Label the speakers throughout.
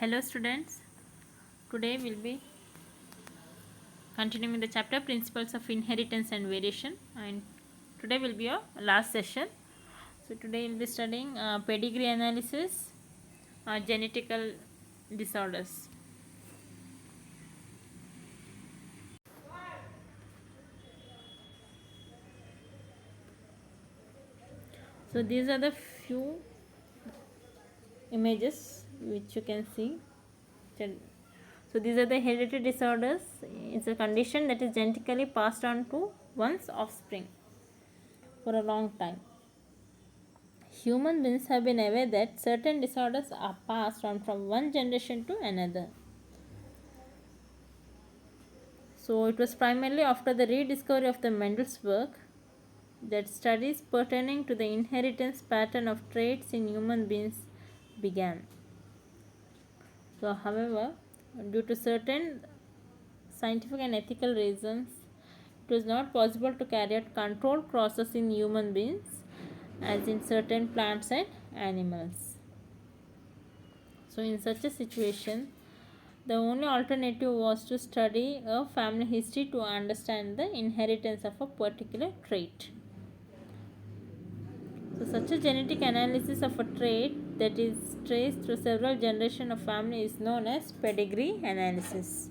Speaker 1: Hello students, today we'll be continuing the chapter Principles of Inheritance and Variation, and today will be our last session. So today we'll be studying pedigree analysis, genetical disorders. So these are the few images which you can see. So these are the hereditary disorders. It's a condition that is genetically passed on to one's offspring for a long time. Human beings have been aware that certain disorders are passed on from one generation to another. So it was primarily after the rediscovery of the Mendel's work that studies pertaining to the inheritance pattern of traits in human beings began. So, however, due to certain scientific and ethical reasons, it was not possible to carry out controlled process in human beings as in certain plants and animals. So, in such a situation, the only alternative was to study a family history to understand the inheritance of a particular trait. So, such a genetic analysis of a trait that is traced through several generations of family is known as pedigree analysis.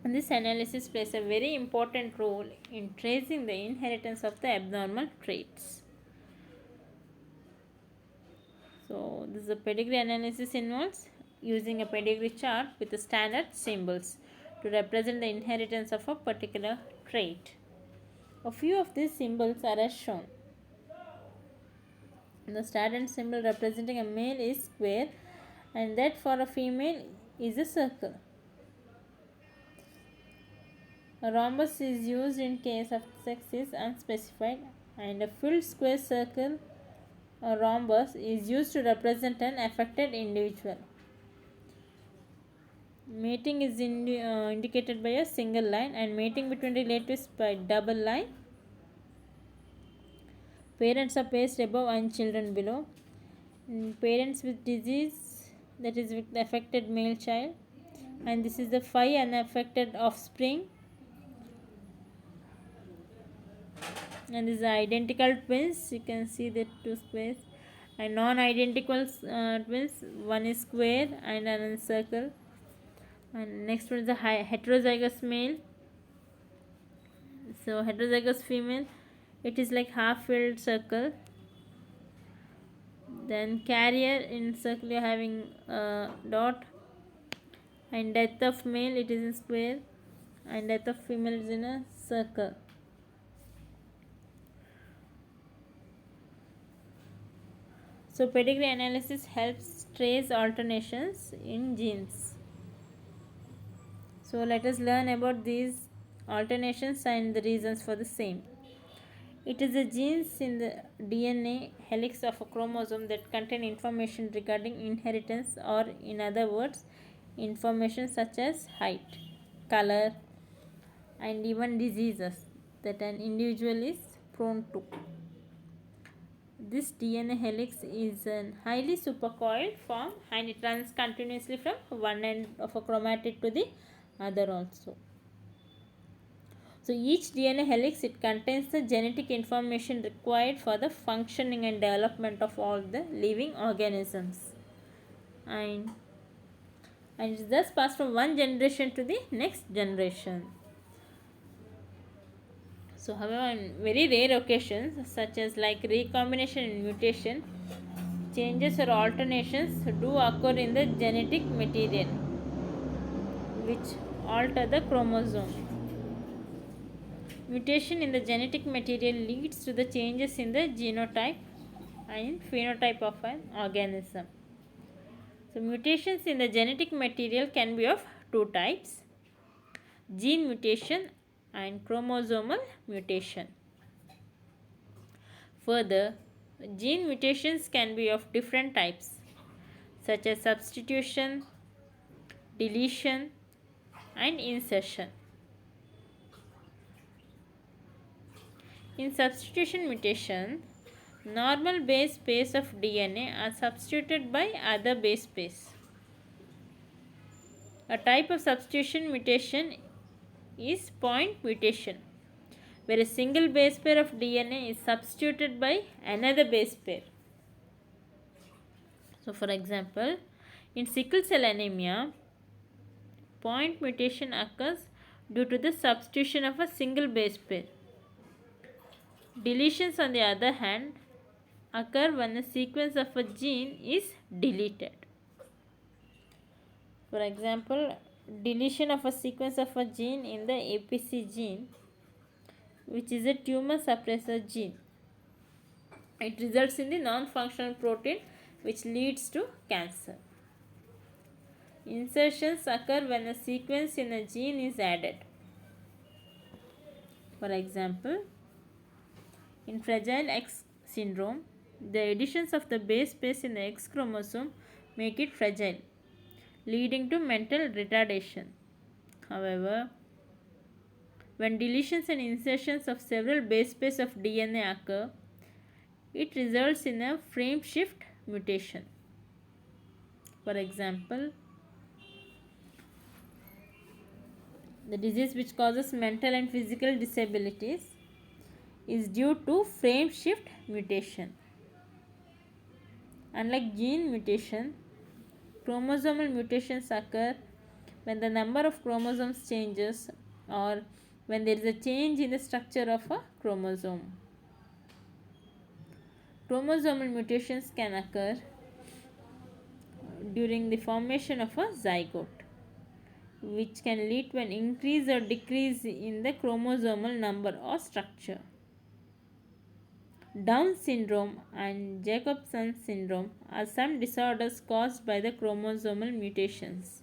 Speaker 1: And this analysis plays a very important role in tracing the inheritance of the abnormal traits. So, this is a pedigree analysis involves using a pedigree chart with the standard symbols to represent the inheritance of a particular trait. A few of these symbols are as shown. The standard symbol representing a male is square, and that for a female is a circle. A rhombus is used in case of sex is unspecified, and a filled square circle or rhombus is used to represent an affected individual. Mating is indicated by a single line, and mating between relatives by double line. Parents are placed above and children below. Parents with disease, that is with the affected male child, and this is the 5 unaffected offspring, and this is identical twins. You can see the two squares, and non-identical twins, one is square and another circle, and next one is the heterozygous male. So heterozygous female, it is like half filled circle. Then carrier in circle you are having a dot, and death of male it is in square, and death of female is in a circle. So pedigree analysis helps trace alternations in genes. So let us learn about these alternations and the reasons for the same. It is the genes in the DNA helix of a chromosome that contain information regarding inheritance, or in other words, information such as height, color, and even diseases that an individual is prone to. This DNA helix is a highly supercoiled form, and it runs continuously from one end of a chromatid to the other also. So each DNA helix, it contains the genetic information required for the functioning and development of all the living organisms, and it is thus passed from one generation to the next generation. So however, in very rare occasions such as like recombination and mutation, changes or alternations do occur in the genetic material which alter the chromosome. Mutation in the genetic material leads to the changes in the genotype and phenotype of an organism. So mutations in the genetic material can be of two types: gene mutation and chromosomal mutation. Further, gene mutations can be of different types such as substitution, deletion, and insertion. In substitution mutation, Normal base pairs of DNA are substituted by other base pairs. A type of substitution mutation is point mutation, where a single base pair of DNA is substituted by another base pair. So, for example, in sickle cell anemia, point mutation occurs due to the substitution of a single base pair. Deletions, on the other hand, occur when a sequence of a gene is deleted. For example, deletion of a sequence of a gene in the APC gene, which is a tumor suppressor gene. It results in the non-functional protein which leads to cancer. Insertions occur when a sequence in a gene is added. For example, in Fragile X syndrome, the additions of the base pairs in the X chromosome make it fragile, leading to mental retardation. However, when deletions and insertions of several base pairs of DNA occur, it results in a frame shift mutation. For example, the disease which causes mental and physical disabilities is due to frame shift mutation. Unlike gene mutation, chromosomal mutations occur when the number of chromosomes changes or when there is a change in the structure of a chromosome. Chromosomal mutations can occur during the formation of a zygote, which can lead to an increase or decrease in the chromosomal number or structure. Down syndrome and Jacobson syndrome are some disorders caused by the chromosomal mutations.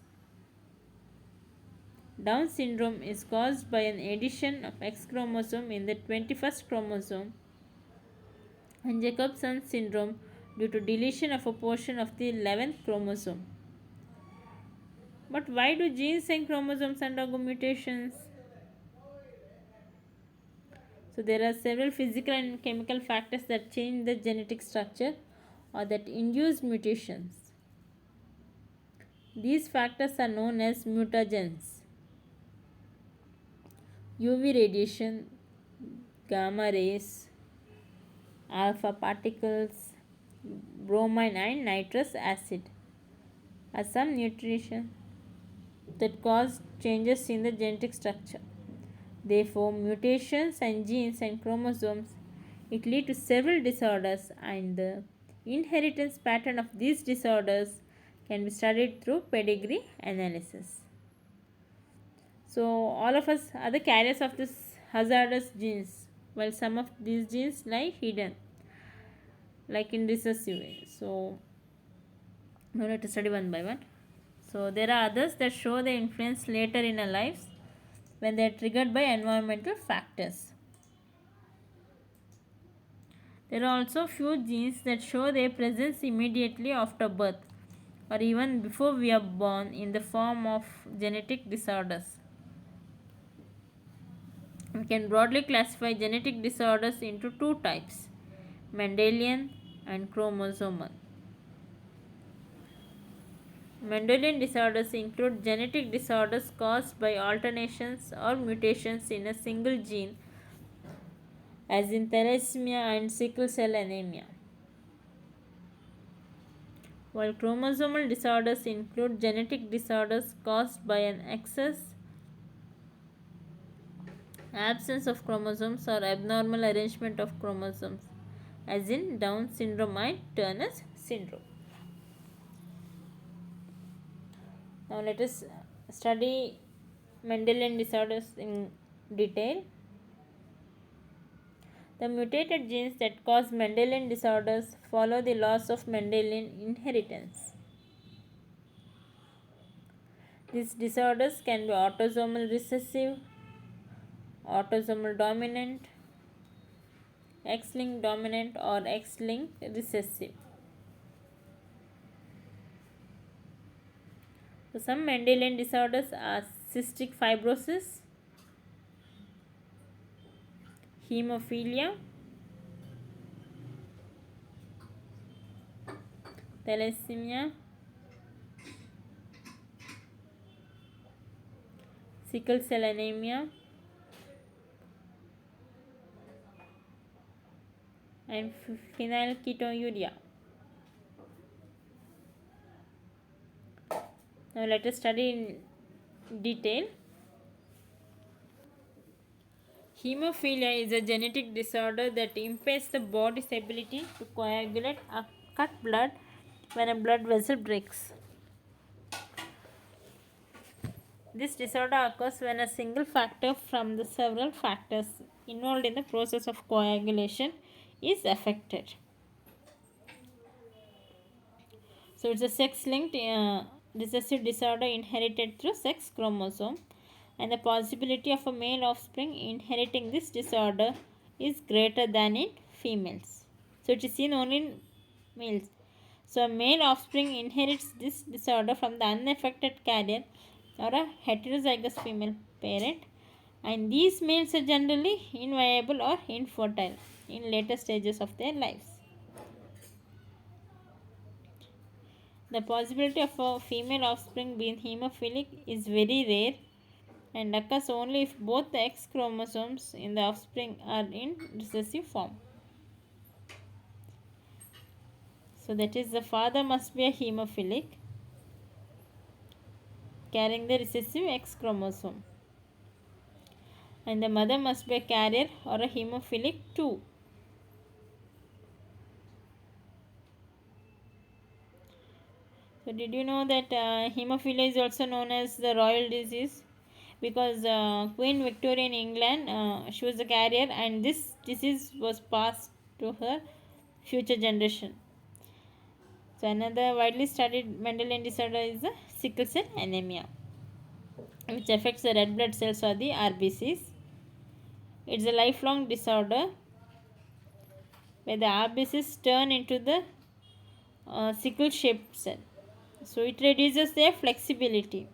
Speaker 1: Down syndrome is caused by an addition of X chromosome in the 21st chromosome, and Jacobson syndrome due to deletion of a portion of the 11th chromosome. But why do genes and chromosomes undergo mutations? So there are several physical and chemical factors that change the genetic structure or that induce mutations. These factors are known as mutagens. UV radiation, gamma rays, alpha particles, bromine and nitrous acid are some mutations that cause changes in the genetic structure. Therefore, mutations in genes and chromosomes it lead to several disorders, and the inheritance pattern of these disorders can be studied through pedigree analysis. So, all of us are the carriers of this hazardous genes, while some of these genes lie hidden, like in recessive way. So, we have to study one by one. So, there are others that show their influence later in our lives when they are triggered by environmental factors. There are also few genes that show their presence immediately after birth or even before we are born in the form of genetic disorders. We can broadly classify genetic disorders into two types: Mendelian and chromosomal. Mendelian disorders include genetic disorders caused by alterations or mutations in a single gene, as in thalassemia and sickle cell anemia. While chromosomal disorders include genetic disorders caused by an excess, absence of chromosomes or abnormal arrangement of chromosomes, as in Down syndrome and Turner's syndrome. Now let us study Mendelian disorders in detail. The mutated genes that cause Mendelian disorders follow the laws of Mendelian inheritance. These disorders can be autosomal recessive, autosomal dominant, X-linked dominant, or X-linked recessive. So some Mendelian disorders are cystic fibrosis, hemophilia, thalassemia, sickle cell anemia, and phenylketonuria. Now let us study in detail. Hemophilia is a genetic disorder that impairs the body's ability to coagulate cut blood when a blood vessel breaks. This disorder occurs when a single factor from the several factors involved in the process of coagulation is affected. So it's a sex-linked recessive disorder inherited through sex chromosome, and the possibility of a male offspring inheriting this disorder is greater than in females. So it is seen only in males. So a male offspring inherits this disorder from the unaffected carrier or a heterozygous female parent, and these males are generally inviable or infertile in later stages of their lives. The possibility of a female offspring being hemophilic is very rare and occurs only if both the X chromosomes in the offspring are in recessive form. So that is, the father must be a hemophilic carrying the recessive X chromosome, and the mother must be a carrier or a hemophilic too. So did you know that hemophilia is also known as the royal disease? Because Queen Victoria in England, she was a carrier, and this disease was passed to her future generation. So another widely studied Mendelian disorder is the sickle cell anemia, which affects the red blood cells or the RBCs. It's a lifelong disorder where the RBCs turn into the sickle shaped cell. So it reduces their flexibility.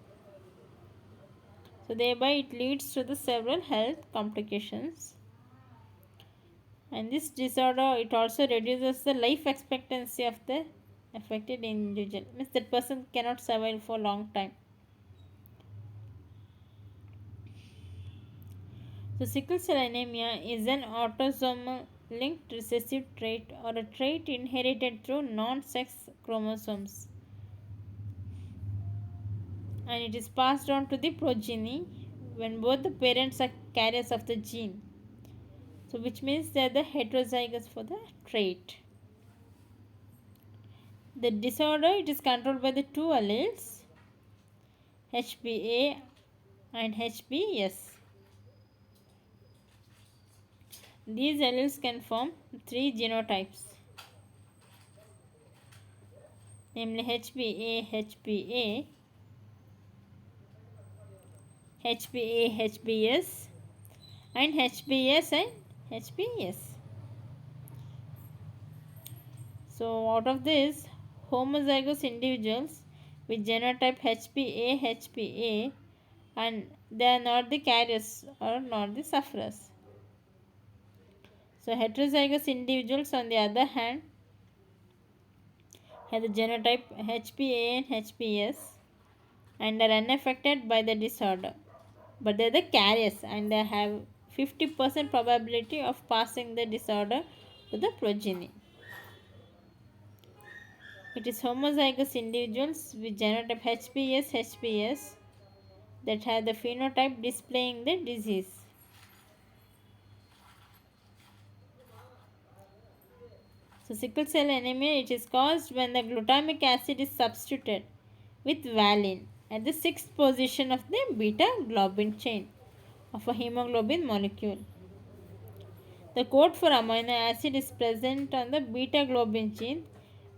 Speaker 1: So thereby it leads to the several health complications. And this disorder, it also reduces the life expectancy of the affected individual. Means that person cannot survive for a long time. So sickle cell anemia is an autosomal linked recessive trait or a trait inherited through non-sex chromosomes, and it is passed on to the progeny when both the parents are carriers of the gene. So which means they are the heterozygous for the trait. The disorder, it is controlled by the two alleles HBA and HBS. These alleles can form three genotypes, namely HBA, HBA, HBA, HBS, and HBS and HBS. So out of this, homozygous individuals with genotype HBA, HBA, and they are not the carriers or not the sufferers. So heterozygous individuals on the other hand have the genotype HBA and HBS and are unaffected by the disorder, but they are the carriers and they have 50% probability of passing the disorder to the progeny. It is homozygous individuals with genotype HBS, HBS that have the phenotype displaying the disease. So sickle cell anemia, it is caused when the glutamic acid is substituted with valine at the 6th position of the beta globin chain of a hemoglobin molecule. The code for amino acid is present on the beta globin chain,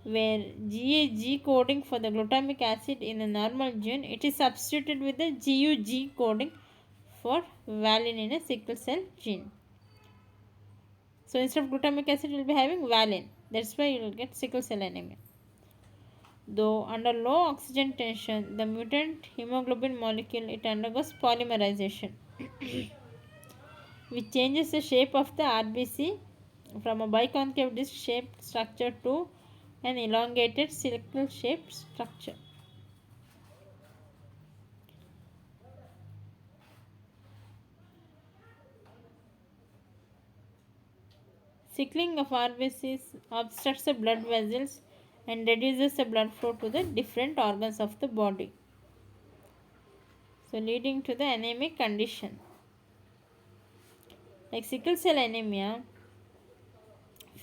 Speaker 1: where GAG coding for the glutamic acid in a normal gene, it is substituted with the GUG coding for valine in a sickle cell gene. So instead of glutamic acid, you will be having valine. That's why you will get sickle cell anemia. Though under low oxygen tension, the mutant hemoglobin molecule, it undergoes polymerization, which changes the shape of the RBC from a biconcave disc shaped structure to an elongated sickle shaped structure. Sickling of RBCs obstructs the blood vessels and reduces the blood flow to the different organs of the body, so leading to the anemic condition. Like sickle cell anemia,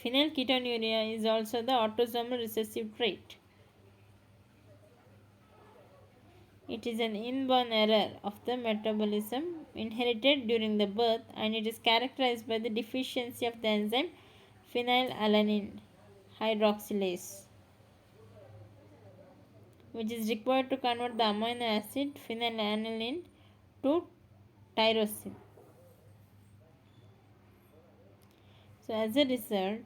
Speaker 1: phenylketonuria is also the autosomal recessive trait. It is an inborn error of the metabolism inherited during the birth, and it is characterized by the deficiency of the enzyme phenylalanine hydroxylase, which is required to convert the amino acid phenylalanine to tyrosine. So, as a result,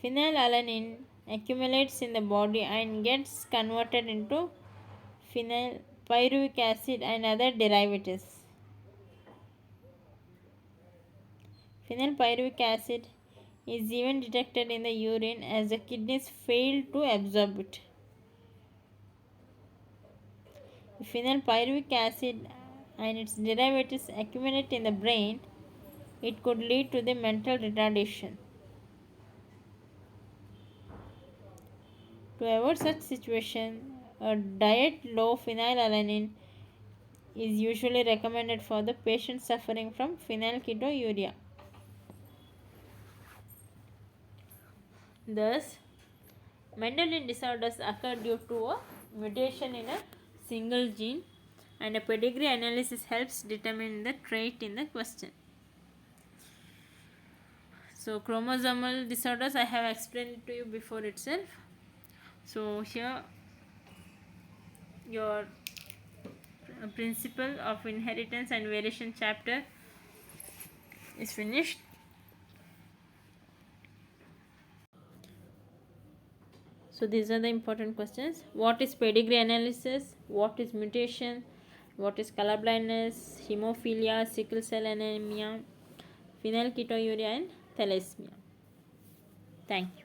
Speaker 1: phenylalanine accumulates in the body and gets converted into phenylpyruvic acid and other derivatives. Phenylpyruvic acid is even detected in the urine as the kidneys fail to absorb it. If phenylpyruvic acid and its derivatives accumulate in the brain, it could lead to the mental retardation. To avoid such situation, a diet low phenylalanine is usually recommended for the patient suffering from phenylketonuria. Thus, Mendelian disorders occur due to a mutation in a single gene, and a pedigree analysis helps determine the trait in the question. So, chromosomal disorders I have explained to you before itself. So, here your principle of inheritance and variation chapter is finished. So these are the important questions. What is pedigree analysis? What is mutation? What is color blindness? Hemophilia, sickle cell anemia, phenylketonuria and thalassemia. Thank you.